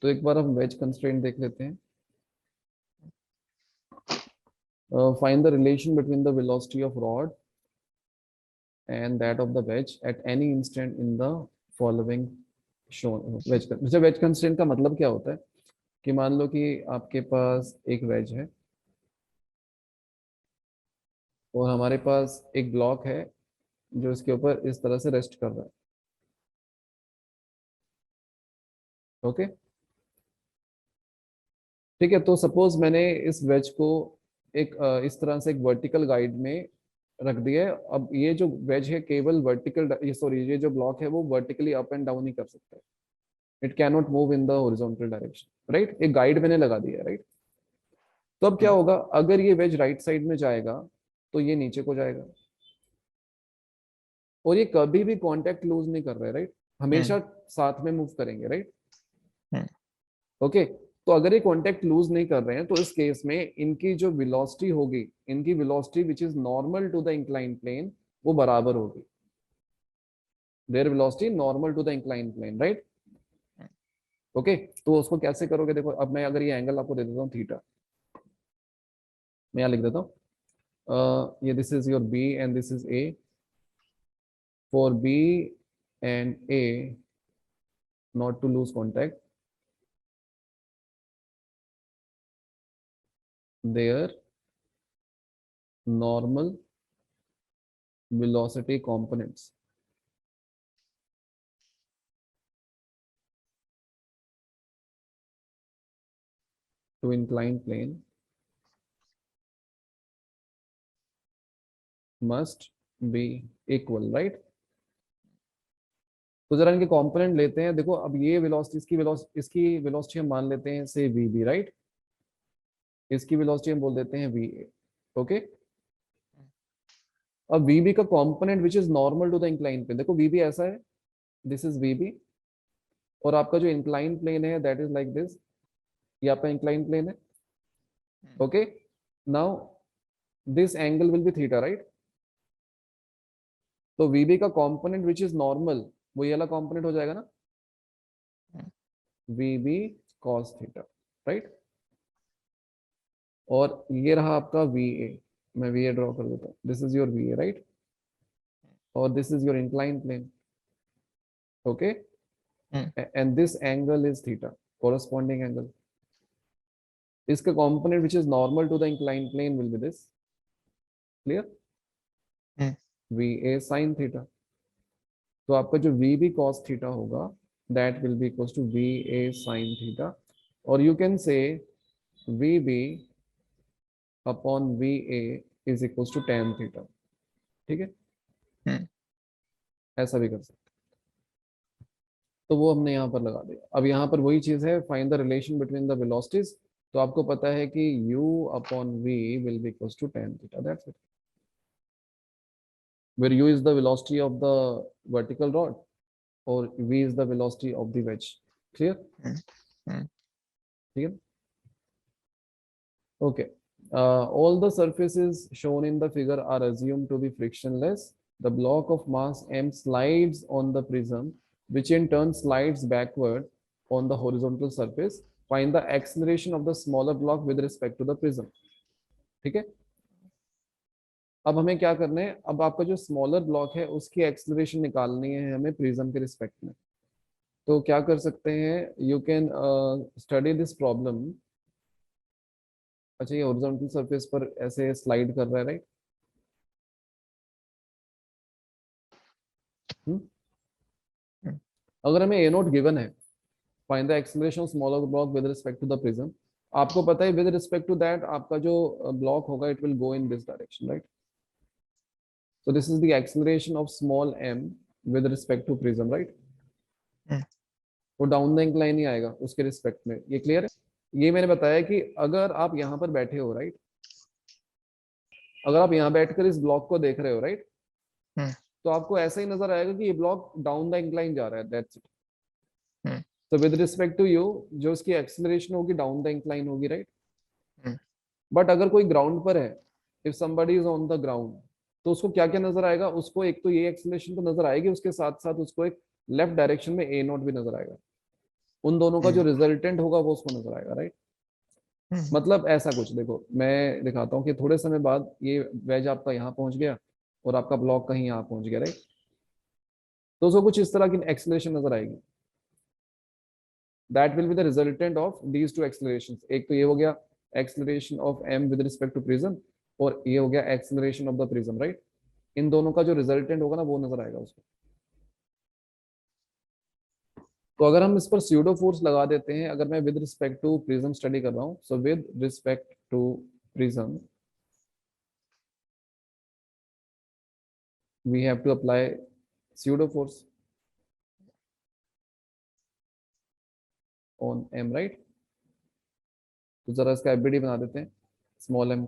तो एक बार हम वेज कंस्ट्रेंट देख लेते हैं। Find the relation between the velocity of rod and that of the wedge at any instant in the following shown. Wedge constraint का मतलब क्या होता है कि मान लो कि आपके पास एक वेज है और हमारे पास एक ब्लॉक है जो इसके ऊपर इस तरह से रेस्ट कर रहा है। ओके, ठीक है। तो सपोज मैंने इस वेज को एक इस तरह से एक वर्टिकल गाइड में रख दिया है। अब ये जो वेज है केवल वर्टिकल, ये सॉरी, ये जो ब्लॉक है वो वर्टिकली अप एंड डाउन ही कर सकता है। It can not move in the horizontal direction, right. एक गाइड मैंने लगा दिया है, राइट। तो अब क्या होगा, अगर ये वेज राइट साइड में जाएगा तो ये नीचे को जाएगा और ये कभी भी कांटेक्ट लूज नहीं कर रहा है, राइट। हमेशा साथ में मूव करेंगे, राइट। ओके, तो अगर ये कांटेक्ट लूज नहीं कर रहे हैं तो इस केस में इनकी जो वेलोसिटी होगी, इनकी velocity which is normal to the incline plane, वो बराबर होगी। Their velocity normal to the incline plane, right. Okay, तो उसको कैसे करोगे, देखो अब मैं अगर ये एंगल आपको दे देता हूँ थीटा, मैं यहाँ लिख देता हूँ ये this is your B and this is A. For B and A not to lose contact, their normal velocity components to inclined plane must be equal, right। तो जरा इनके कंपोनेंट लेते हैं। देखो अब ये वेलोसिटी, इसकी वेलोसिटी हम मान लेते हैं से वी बी, राइट। इसकी वेलोसिटी हम बोल देते हैं वी ए। ओके, अब वी बी का component which is normal to the incline plane, देखो वी बी ऐसा है, दिस इज वी बी, और आपका जो इंक्लाइन प्लेन है दैट इज लाइक दिस, ये आपका इंक्लाइन प्लेन है। Okay, now this angle will be theta, right. तो वीबी का कंपोनेंट विच इज नॉर्मल, वो ये वाला कंपोनेंट हो जाएगा ना, वीबी कॉस थीटा, राइट। और ये रहा आपका वी ए, मैं वी ए ड्रॉ कर देता हूँ, this is your V A, right. और this is your incline plane, okay, and this angle is theta, corresponding angle. इसका component which is normal to the incline plane will be this, clear, V A sine theta. तो आपका जो V B cos theta होगा that will be equal to V A sine theta, और you can say we B upon V A is equal to tan theta, ठीक है। ऐसा भी कर सकते, तो वो हमने यहाँ पर लगा दिया। अब यहाँ पर वही चीज है, find the relation between the velocities. तो आपको पता है कि u upon v will be equal to tan theta, that's it. where u is the velocity of the vertical rod or v is the velocity of the wedge, clear, ठीक है। okay, all the surfaces shown in the figure are assumed to be frictionless. The block of mass m slides on the prism, which in turn slides backward on the horizontal surface. Find the acceleration of the smaller block with respect to the prism, ठीक है। अब हमें क्या करना है, अब आपका जो स्मॉलर ब्लॉक है उसकी एक्सेलरेशन निकालनी है हमें प्रिज्म के रिस्पेक्ट में। तो क्या कर सकते हैं, you can study this problem. अच्छा, ये हॉरिजॉन्टल सरफेस पर ऐसे स्लाइड कर रहा है, राइट। अगर हमें ए नोट गिवन है, find the acceleration of smaller block with respect to the prism, आपको पता है विद रिस्पेक्ट टू दैट आपका जो ब्लॉक होगा it will go in this direction, right. So this is the acceleration of small m with respect to prism, right? वो down the incline ही आएगा उसके respect में, ये क्लियर है। ये मैंने बताया कि अगर आप यहाँ पर बैठे हो, राइट, अगर आप यहाँ बैठकर इस ब्लॉक को देख रहे हो, राइट, तो आपको ऐसा ही नजर आएगा कि ये ब्लॉक डाउन द इंक्लाइन जा रहा है, दैट्स इट। तो विद रिस्पेक्ट टू यू जो इसकी एक्सेलरेशन होगी डाउन द इंक्लाइन होगी, राइट। बट अगर कोई ग्राउंड पर है, if somebody is on the ground, तो उसको क्या क्या नजर आएगा, उसको एक तो ये एक्सेलरेशन तो नजर आएगी, उसके साथ साथ उसको एक लेफ्ट डायरेक्शन में ए नोट भी नजर आएगा, उन दोनों का जो रिजल्टेंट होगा वो उसको नजर आएगा, राइट। मतलब ऐसा कुछ देखो, मैं दिखाता हूँ कि थोड़े समय बाद ये वेज आपका यहाँ पहुंच गया और आपका ब्लॉक कहीं यहाँ पहुंच गया, राइट। तो उसको कुछ इस तरह की एक्सेलरेशन नजर आएगी, that will be the resultant of these two acceleration. एक तो ये हो गया acceleration of M with respect to prism, और ये हो गया acceleration of the prism, right. इन दोनों का जो रिजल्टेंट होगा ना वो नजर आएगा उसको। तो अगर हम इस पर स्यूडो फोर्स लगा देते हैं, अगर मैं with respect to prism study कर रहा हूँ, so with respect to prism we have to apply pseudo force on m, right। तो जरा इसका एफबीडी बना देते हैं small m।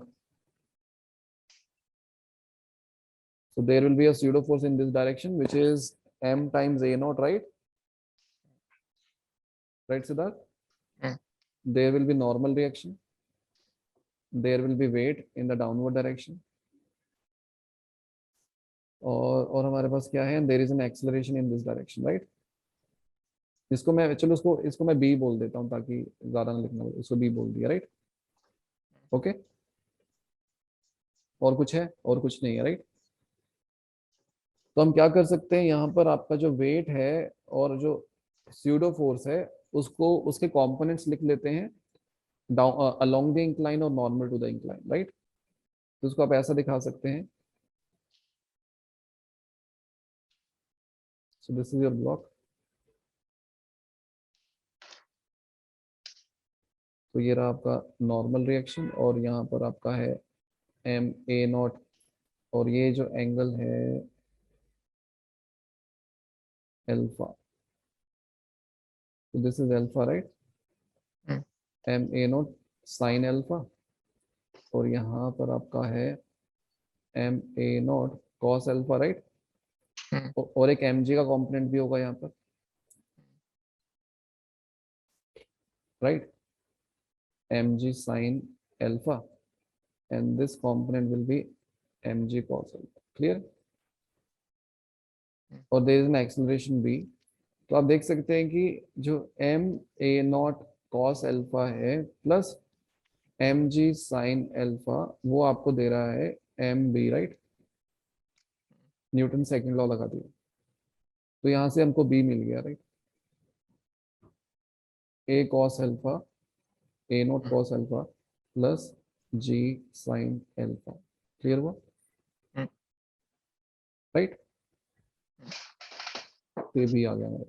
so there will be a pseudo force in this direction which is m times a naught, right Siddharth। there will be normal reaction, there will be weight in the downward direction, और हमारे पास क्या है, there is an acceleration in this direction, right। इसको मैं चलो इसको मैं b बोल देता हूँ ताकि ज्यादा ना लिखना पड़े, इसको b बोल दिया, राइट। ओके, और कुछ है, और कुछ नहीं है, राइट। तो हम क्या कर सकते हैं, यहाँ पर आपका जो वेट है और जो स्यूडो फोर्स है उसको उसके कंपोनेंट्स लिख लेते हैं, डाउन अलोंग द इंक्लाइन और normal to the incline, right. तो उसको आप ऐसा दिखा सकते हैं, so this is your block. तो ये रहा आपका नॉर्मल रिएक्शन, और यहाँ पर आपका है एम ए नॉट, और ये जो एंगल है अल्फा, तो this is alpha, right. M a naught sine alpha, और यहाँ पर आपका है m a naught cos alpha, right. और एक एम जी का कॉम्पोनेंट भी होगा यहाँ पर, right. M g sine alpha, and this component will be mg cos alpha, clear। और there is an acceleration b। तो आप देख सकते हैं कि जो m a not cos alpha है प्लस mg sin alpha, वो आपको दे रहा है mb, right. Newton second law लगा दिया, तो यहां से हमको b मिल गया, right. a cos alpha, a not cos alpha plus g sin alpha, clear हुआ, राइट। तो ये भी आ गया हमारे